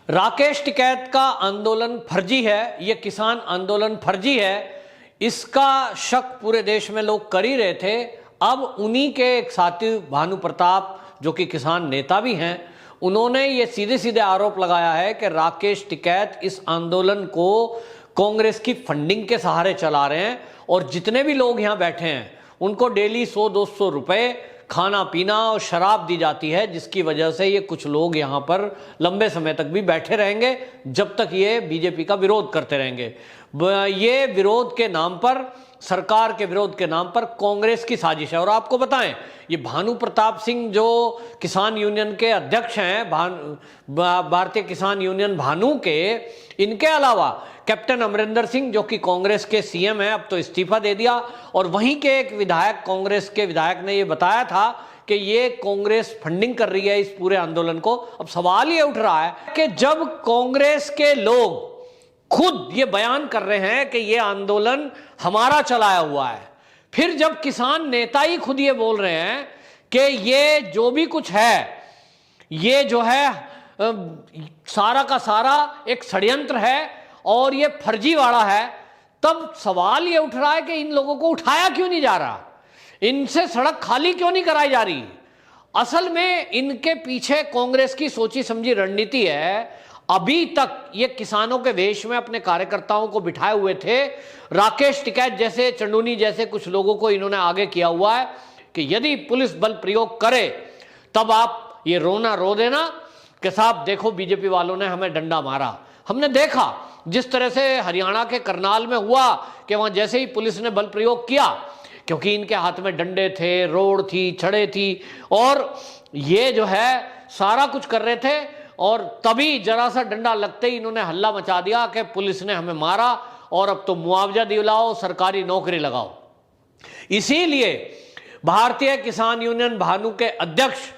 राकेश टिकैत का आंदोलन फर्जी है, ये किसान आंदोलन फर्जी है, इसका शक पूरे देश में लोग कर ही रहे थे। अब उन्हीं के एक साथी भानु प्रताप, जो कि किसान नेता भी हैं, उन्होंने ये सीधे सीधे आरोप लगाया है कि राकेश टिकैत इस आंदोलन को कांग्रेस की फंडिंग के सहारे चला रहे हैं और जितने भी लोग यहाँ बैठे हैं उनको डेली 100-200 रुपए खाना पीना और शराब दी जाती है, जिसकी वजह से ये कुछ लोग यहाँ पर लंबे समय तक भी बैठे रहेंगे जब तक ये बीजेपी का विरोध करते रहेंगे। ये विरोध के नाम पर, सरकार के विरोध के नाम पर कांग्रेस की साजिश है। और आपको बताएं, ये भानु प्रताप सिंह जो किसान यूनियन के अध्यक्ष हैं, भारतीय किसान यूनियन भानु के, इनके अलावा कैप्टन अमरिंदर सिंह जो कि कांग्रेस के सीएम हैं, अब तो इस्तीफा दे दिया, और वहीं के एक विधायक, कांग्रेस के विधायक ने ये बताया था कि ये कांग्रेस फंडिंग कर रही है इस पूरे आंदोलन को। अब सवाल ये उठ रहा है कि जब कांग्रेस के लोग खुद ये बयान कर रहे हैं कि ये आंदोलन हमारा चलाया हुआ है, फिर जब किसान नेता ही खुद ये बोल रहे हैं कि ये जो भी कुछ है, ये जो है सारा का सारा एक षड्यंत्र है और ये फर्जीवाड़ा है, तब सवाल ये उठ रहा है कि इन लोगों को उठाया क्यों नहीं जा रहा, इनसे सड़क खाली क्यों नहीं कराई जा रही। असल में इनके पीछे कांग्रेस की सोची समझी रणनीति है। अभी तक ये किसानों के वेश में अपने कार्यकर्ताओं को बिठाए हुए थे। राकेश टिकैत जैसे, चंदूनी जैसे कुछ लोगों को इन्होंने आगे किया हुआ है कि यदि पुलिस बल प्रयोग करे तब आप ये रोना रो देना कि साहब देखो बीजेपी वालों ने हमें डंडा मारा। हमने देखा जिस तरह से हरियाणा के करनाल में हुआ कि वहां जैसे ही पुलिस ने बल प्रयोग किया, क्योंकि इनके हाथ में डंडे थे, रोड थी, छड़े थी, और ये जो है सारा कुछ कर रहे थे, और तभी जरा सा डंडा लगते ही इन्होंने हल्ला मचा दिया कि पुलिस ने हमें मारा और अब तो मुआवजा दिलाओ, सरकारी नौकरी लगाओ। इसीलिए भारतीय किसान यूनियन भानु के अध्यक्ष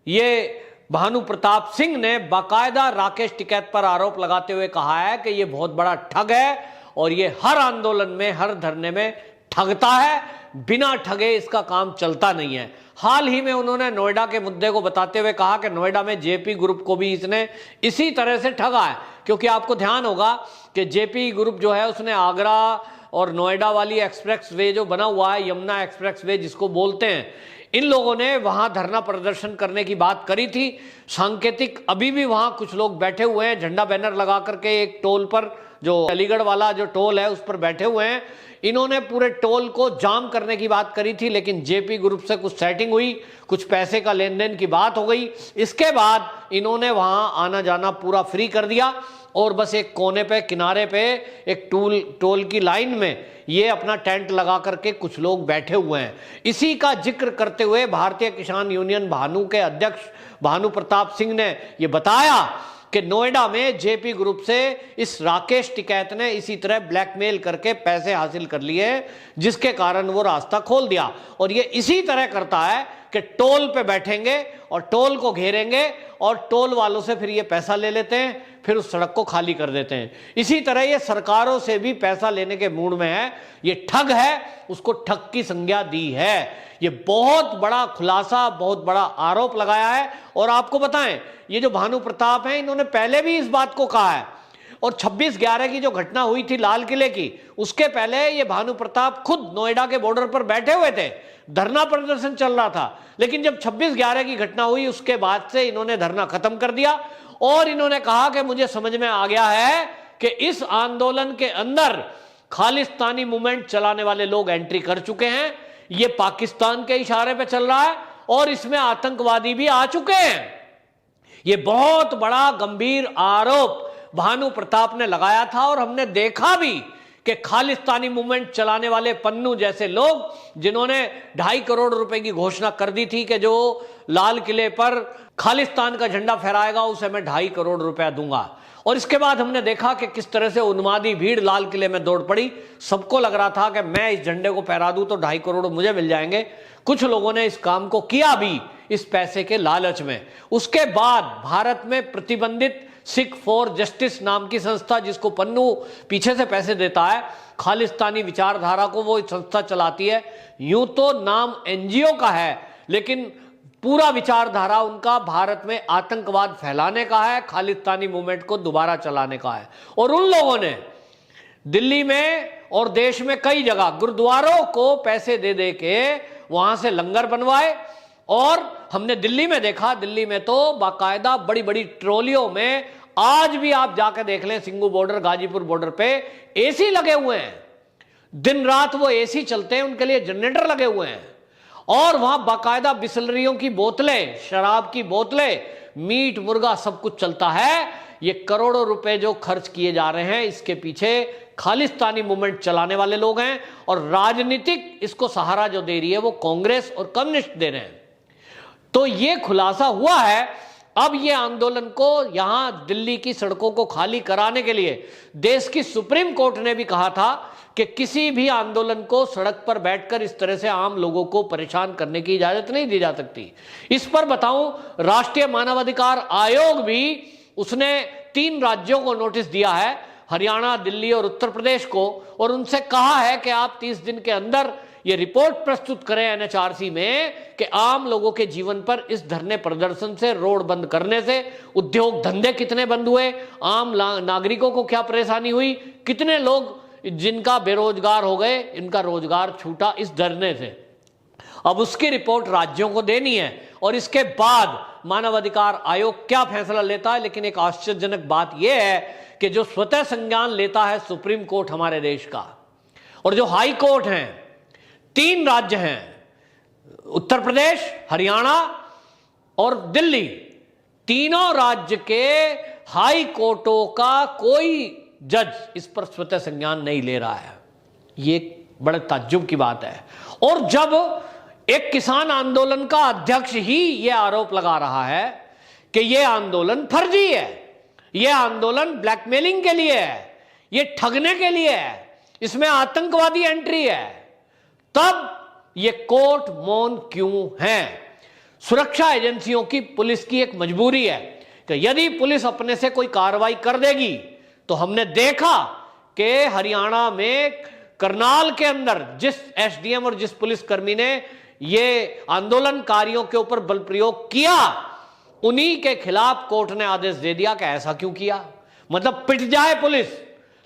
ये भानु प्रताप सिंह ने बाकायदा राकेश टिकैत पर आरोप लगाते हुए कहा है कि ये बहुत बड़ा ठग है और ये हर आंदोलन में, हर धरने में ठगता है, बिना ठगे इसका काम चलता नहीं है। हाल ही में उन्होंने नोएडा के मुद्दे को बताते हुए कहा कि नोएडा में जेपी ग्रुप को भी इसने इसी तरह से ठगा है, क्योंकि आपको ध्यान होगा कि जेपी ग्रुप जो है उसने आगरा और नोएडा वाली एक्सप्रेस वे जो बना हुआ है, यमुना एक्सप्रेस वे जिसको बोलते हैं, इन लोगों ने वहां धरना प्रदर्शन करने की बात करी थी। सांकेतिक अभी भी वहां कुछ लोग बैठे हुए हैं, झंडा बैनर लगा करके एक टोल पर, जो अलीगढ़ वाला जो टोल है उस पर बैठे हुए हैं। इन्होंने पूरे टोल को जाम करने की बात करी थी, लेकिन जेपी ग्रुप से कुछ सेटिंग हुई, कुछ पैसे का लेन देन की बात हो गई। इसके बाद इन्होंने वहां आना जाना पूरा फ्री कर दिया और बस एक कोने पे, किनारे पे एक टोल की लाइन में ये अपना टेंट लगा करके कुछ लोग बैठे हुए हैं। इसी का जिक्र करते हुए भारतीय किसान यूनियन भानु के अध्यक्ष भानु प्रताप सिंह ने ये बताया कि नोएडा में जेपी ग्रुप से इस राकेश टिकैत ने इसी तरह ब्लैकमेल करके पैसे हासिल कर लिए, जिसके कारण वो रास्ता खोल दिया। और ये इसी तरह करता है कि टोल पे बैठेंगे और टोल को घेरेंगे और टोल वालों से फिर ये पैसा ले लेते हैं, फिर उस सड़क को खाली कर देते हैं। इसी तरह ये सरकारों से भी पैसा लेने के मूड में है। ये ठग है, उसको ठग की संज्ञा दी है। ये बहुत बड़ा खुलासा, बहुत बड़ा आरोप लगाया है। और आपको बताएं, ये जो भानु प्रताप हैं, इन्होंने पहले भी इस बात को कहा है, और 26/11 की जो घटना हुई थी लाल किले की, उसके पहले ये भानु प्रताप खुद नोएडा के बॉर्डर पर बैठे हुए थे, धरना प्रदर्शन चल रहा था। लेकिन जब 26/11 की घटना हुई उसके बाद से इन्होंने धरना खत्म कर दिया और इन्होंने कहा कि मुझे समझ में आ गया है कि इस आंदोलन के अंदर खालिस्तानी मूवमेंट चलाने वाले लोग एंट्री कर चुके हैं, ये पाकिस्तान के इशारे पे चल रहा है और इसमें आतंकवादी भी आ चुके हैं। ये बहुत बड़ा गंभीर आरोप भानु प्रताप ने लगाया था और हमने देखा भी कि खालिस्तानी मूवमेंट चलाने वाले पन्नू जैसे लोग, जिन्होंने 2.5 करोड़ रुपए की घोषणा कर दी थी कि जो लाल किले पर खालिस्तान का झंडा फहराएगा उसे मैं 2.5 करोड़ रुपया दूंगा, और इसके बाद हमने देखा कि किस तरह से उन्मादी भीड़ लाल किले में दौड़ पड़ी। सबको लग रहा था कि मैं इस झंडे को फहरा दूं तो 2.5 करोड़ मुझे मिल जाएंगे। कुछ लोगों ने इस काम को किया भी इस पैसे के लालच में। उसके बाद भारत में प्रतिबंधित सिख फॉर जस्टिस नाम की संस्था, जिसको पन्नू पीछे से पैसे देता है, खालिस्तानी विचारधारा को वो संस्था चलाती है। यूं तो नाम एनजीओ का है, लेकिन पूरा विचारधारा उनका भारत में आतंकवाद फैलाने का है, खालिस्तानी मूवमेंट को दोबारा चलाने का है। और उन लोगों ने दिल्ली में और देश में कई जगह गुरुद्वारों को पैसे दे दे के वहां से लंगर बनवाए। और हमने दिल्ली में देखा, दिल्ली में तो बाकायदा बड़ी बड़ी ट्रॉलियों में आज भी आप जाकर देख लें, सिंघू बॉर्डर, गाजीपुर बॉर्डर पे एसी लगे हुए हैं, दिन रात वो एसी चलते हैं, उनके लिए जनरेटर लगे हुए हैं। और वहां बाकायदा बिसलरियों की बोतलें, शराब की बोतलें, मीट मुर्गा सब कुछ चलता है। ये करोड़ों रुपए जो खर्च किए जा रहे हैं, इसके पीछे खालिस्तानी मूवमेंट चलाने वाले लोग हैं। और राजनीतिक इसको सहारा जो दे रही है वो कांग्रेस और कम्युनिस्ट दे रहे हैं। तो ये खुलासा हुआ है। अब ये आंदोलन को यहां दिल्ली की सड़कों को खाली कराने के लिए देश की सुप्रीम कोर्ट ने भी कहा था कि किसी भी आंदोलन को सड़क पर बैठकर इस तरह से आम लोगों को परेशान करने की इजाजत नहीं दी जा सकती। इस पर बताऊं, राष्ट्रीय मानवाधिकार आयोग भी उसने 3 राज्यों को नोटिस दिया है, हरियाणा, दिल्ली और उत्तर प्रदेश को, और उनसे कहा है कि आप 30 दिन के अंदर ये रिपोर्ट प्रस्तुत करें एनएचआरसी में कि आम लोगों के जीवन पर इस धरने प्रदर्शन से, रोड बंद करने से उद्योग धंधे कितने बंद हुए, आम नागरिकों को क्या परेशानी हुई, कितने लोग जिनका बेरोजगार हो गए, इनका रोजगार छूटा इस धरने से। अब उसकी रिपोर्ट राज्यों को देनी है और इसके बाद मानवाधिकार आयोग क्या फैसला लेता है। लेकिन एक आश्चर्यजनक बात यह है कि जो स्वतः संज्ञान लेता है सुप्रीम कोर्ट हमारे देश का, और जो हाई कोर्ट हैं, 3 राज्य हैं, उत्तर प्रदेश, हरियाणा और दिल्ली, तीनों राज्य के हाई कोर्टों का कोई जज इस पर स्वतः संज्ञान नहीं ले रहा है। ये बड़े ताज्जुब की बात है। और जब एक किसान आंदोलन का अध्यक्ष ही यह आरोप लगा रहा है कि यह आंदोलन फर्जी है, यह आंदोलन ब्लैकमेलिंग के लिए है, यह ठगने के लिए है, इसमें आतंकवादी एंट्री है, तब यह कोर्ट मौन क्यों है? सुरक्षा एजेंसियों की, पुलिस की एक मजबूरी है कि यदि पुलिस अपने से कोई कार्रवाई कर देगी, तो हमने देखा कि हरियाणा में करनाल के अंदर जिस एसडीएम और जिस पुलिसकर्मी ने ये आंदोलनकारियों के ऊपर बल प्रयोग किया, उन्हीं के खिलाफ कोर्ट ने आदेश दे दिया कि ऐसा क्यों किया। मतलब पिट जाए पुलिस,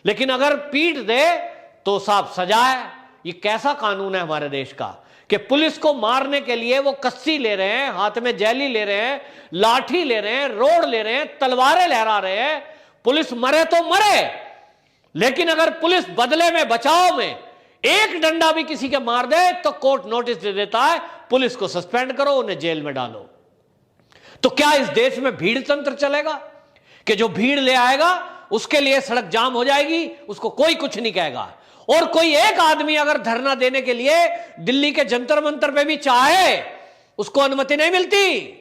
लेकिन अगर पीट दे तो साहब सजा है। ये कैसा कानून है हमारे देश का कि पुलिस को मारने के लिए वो कस्सी ले रहे हैं, हाथ में जैली ले रहे हैं, लाठी ले रहे हैं, रोड ले रहे हैं, तलवारें लहरा रहे हैं। पुलिस मरे तो मरे, लेकिन अगर पुलिस बदले में, बचाव में एक डंडा भी किसी के मार दे तो कोर्ट नोटिस दे देता है, पुलिस को सस्पेंड करो, उन्हें जेल में डालो। तो क्या इस देश में भीड़ तंत्र चलेगा कि जो भीड़ ले आएगा उसके लिए सड़क जाम हो जाएगी, उसको कोई कुछ नहीं कहेगा। और कोई एक आदमी अगर धरना देने के लिए दिल्ली के जंतर मंतर पे भी चाहे, उसको अनुमति नहीं मिलती,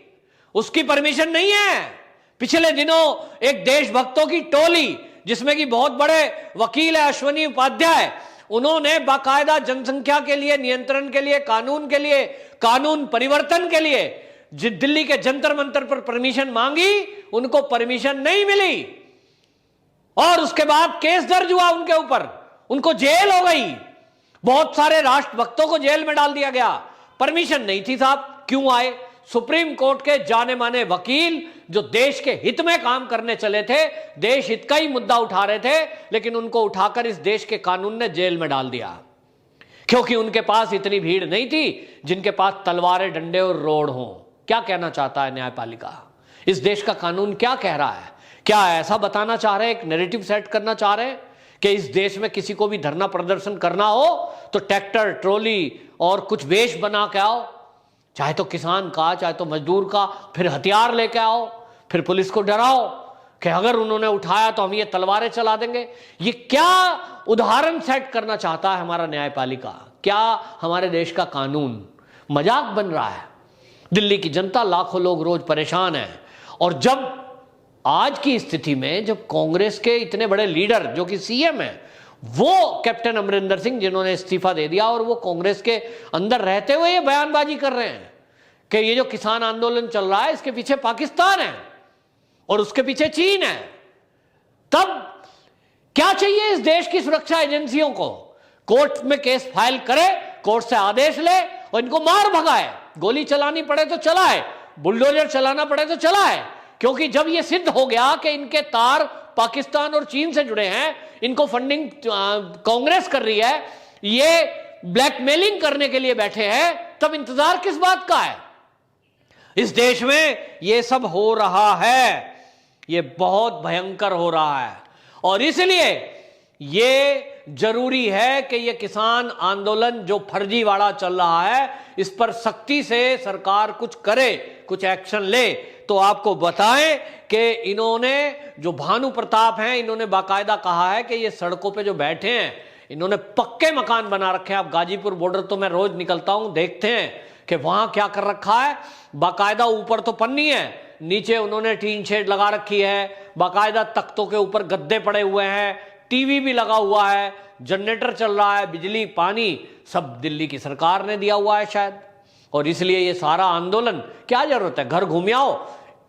उसकी परमिशन नहीं है। पिछले दिनों एक देशभक्तों की टोली, जिसमें कि बहुत बड़े वकील है अश्वनी उपाध्याय, उन्होंने बाकायदा जनसंख्या के लिए, नियंत्रण के लिए, कानून के लिए, कानून परिवर्तन के लिए दिल्ली के जंतर मंतर पर परमिशन मांगी, उनको परमिशन नहीं मिली और उसके बाद केस दर्ज हुआ उनके ऊपर, उनको जेल हो गई। बहुत सारे राष्ट्रभक्तों को जेल में डाल दिया गया, परमिशन नहीं थी साहब। क्यों आए? सुप्रीम कोर्ट के जाने माने वकील जो देश के हित में काम करने चले थे, देश हित का ही मुद्दा उठा रहे थे, लेकिन उनको उठाकर इस देश के कानून ने जेल में डाल दिया, क्योंकि उनके पास इतनी भीड़ नहीं थी जिनके पास तलवारें, डंडे और रोड हों। क्या कहना चाहता है न्यायपालिका? इस देश का कानून क्या कह रहा है? क्या ऐसा बताना चाह रहे हैं, एक नैरेटिव सेट करना चाह रहे हैं कि इस देश में किसी को भी धरना प्रदर्शन करना हो तो ट्रैक्टर, ट्रॉली और कुछ वेश बना के आओ, चाहे तो किसान का, चाहे तो मजदूर का, फिर हथियार लेके आओ, फिर पुलिस को डराओ कि अगर उन्होंने उठाया तो हम ये तलवारें चला देंगे। ये क्या उदाहरण सेट करना चाहता है हमारा न्यायपालिका? क्या हमारे देश का कानून मजाक बन रहा है? दिल्ली की जनता, लाखों लोग रोज परेशान हैं। और जब आज की स्थिति में जब कांग्रेस के इतने बड़े लीडर जो कि सीएम है, वो कैप्टन अमरिंदर सिंह, जिन्होंने इस्तीफा दे दिया और वो कांग्रेस के अंदर रहते हुए ये बयानबाजी कर रहे हैं कि ये जो किसान आंदोलन चल रहा है इसके पीछे पाकिस्तान है और उसके पीछे चीन है, तब क्या चाहिए इस देश की सुरक्षा एजेंसियों को? कोर्ट में केस फाइल करे, कोर्ट से आदेश ले और इनको मार भगाए। गोली चलानी पड़े तो चलाए, बुलडोजर चलाना पड़े तो चलाए, क्योंकि जब यह सिद्ध हो गया कि इनके तार पाकिस्तान और चीन से जुड़े हैं, इनको फंडिंग कांग्रेस कर रही है, ये ब्लैकमेलिंग करने के लिए बैठे हैं, तब इंतजार किस बात का है? इस देश में यह सब हो रहा है, यह बहुत भयंकर हो रहा है, और इसलिए यह जरूरी है कि यह किसान आंदोलन जो फर्जीवाड़ा चल रहा है, इस पर सख्ती से सरकार कुछ करे, कुछ एक्शन ले। तो आपको बताएं कि इन्होंने जो भानु प्रताप हैं, इन्होंने बाकायदा कहा है कि ये सड़कों पे जो बैठे हैं, इन्होंने पक्के मकान बना रखे हैं। आप गाजीपुर बॉर्डर तो मैं रोज निकलता हूं, देखते हैं कि वहां क्या कर रखा है। बाकायदा ऊपर तो पन्नी है, नीचे उन्होंने टीन शेड लगा रखी है, बाकायदा तख्तों के ऊपर गद्दे पड़े हुए हैं, टीवी भी लगा हुआ है, जनरेटर चल रहा है, बिजली पानी सब दिल्ली की सरकार ने दिया हुआ है शायद। और इसलिए ये सारा आंदोलन, क्या जरूरत है? घर घूम आओ,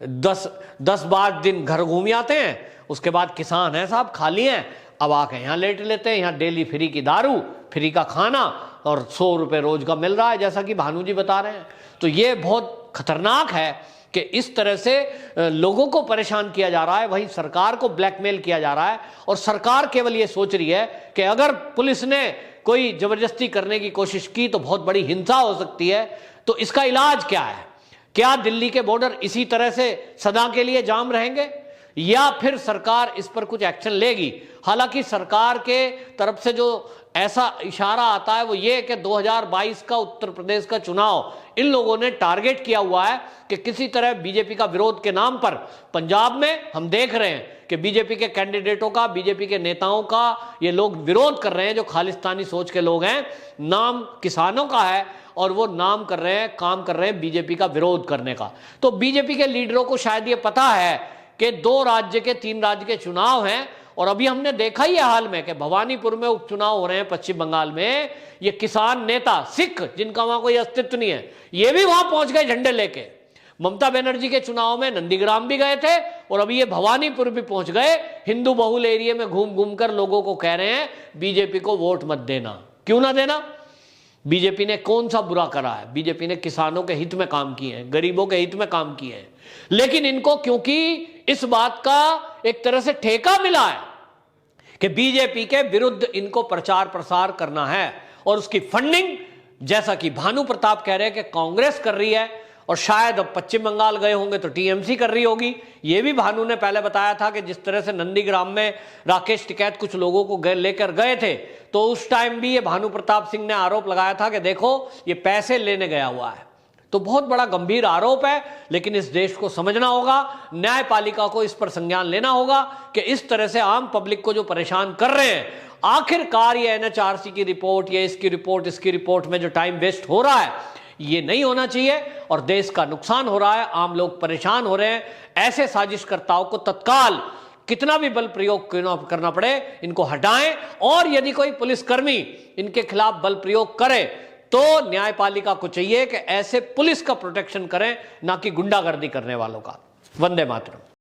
10-12 दिन घर घूम आते हैं, उसके बाद किसान है साहब खाली हैं, अब आके यहाँ लेट लेते हैं। यहाँ डेली फ्री की दारू, फ्री का खाना और 100 रुपए रोज का मिल रहा है, जैसा कि भानु जी बता रहे हैं। तो ये बहुत खतरनाक है कि इस तरह से लोगों को परेशान किया जा रहा है, वहीं सरकार को ब्लैकमेल किया जा रहा है। और सरकार केवल ये सोच रही है कि अगर पुलिस ने कोई जबरदस्ती करने की कोशिश की तो बहुत बड़ी हिंसा हो सकती है। तो इसका इलाज क्या है? क्या दिल्ली के बॉर्डर इसी तरह से सदा के लिए जाम रहेंगे, या फिर सरकार इस पर कुछ एक्शन लेगी? हालांकि सरकार के तरफ से जो ऐसा इशारा आता है वो ये कि 2022 का उत्तर प्रदेश का चुनाव इन लोगों ने टारगेट किया हुआ है कि किसी तरह बीजेपी का विरोध के नाम पर पंजाब में हम देख रहे हैं कि बीजेपी के कैंडिडेटों का, बीजेपी के नेताओं का ये लोग विरोध कर रहे हैं, जो खालिस्तानी सोच के लोग हैं। नाम किसानों का है और वो नाम कर रहे हैं, काम कर रहे हैं बीजेपी का विरोध करने का। तो बीजेपी के लीडरों को शायद ये पता है कि 2 राज्य के 3 राज्य के चुनाव हैं, और अभी हमने देखा ही है हाल में कि भवानीपुर में उपचुनाव हो रहे हैं पश्चिम बंगाल में। ये किसान नेता सिख, जिनका वहां कोई अस्तित्व नहीं है, ये भी वहां पहुंच गए झंडे लेके। ममता बनर्जी के चुनाव में नंदीग्राम भी गए थे, और अभी ये भवानीपुर भी पहुंच गए। हिंदू बहुल एरिया में घूम घूम कर लोगों को कह रहे हैं बीजेपी को वोट मत देना। क्यों ना देना? बीजेपी ने कौन सा बुरा करा है? बीजेपी ने किसानों के हित में काम किए हैं, गरीबों के हित में काम किए हैं। लेकिन इनको क्योंकि इस बात का एक तरह से ठेका मिला है कि बीजेपी के विरुद्ध इनको प्रचार प्रसार करना है, और उसकी फंडिंग, जैसा कि भानु प्रताप कह रहे हैं कि कांग्रेस कर रही है, और शायद अब पश्चिम बंगाल गए होंगे तो टीएमसी कर रही होगी। यह भी भानु ने पहले बताया था कि जिस तरह से नंदीग्राम में राकेश टिकैत कुछ लोगों को लेकर गए थे, तो उस टाइम भी ये भानु प्रताप सिंह ने आरोप लगाया था कि देखो ये पैसे लेने गया हुआ है। तो बहुत बड़ा गंभीर आरोप है, लेकिन इस देश को समझना होगा, न्यायपालिका को इस पर संज्ञान लेना होगा कि इस तरह से आम पब्लिक को जो परेशान कर रहे हैं, आखिरकार ये एनएचआरसी की रिपोर्ट, ये इसकी रिपोर्ट में जो टाइम वेस्ट हो रहा है, ये नहीं होना चाहिए, और देश का नुकसान हो रहा है, आम लोग परेशान हो रहे हैं। ऐसे साजिशकर्ताओं को तत्काल कितना भी बल प्रयोग करना पड़े, इनको हटाएं, और यदि कोई पुलिसकर्मी इनके खिलाफ बल प्रयोग करे तो न्यायपालिका को चाहिए कि ऐसे पुलिस का प्रोटेक्शन करें, ना कि गुंडागर्दी करने वालों का। वंदे मातरम।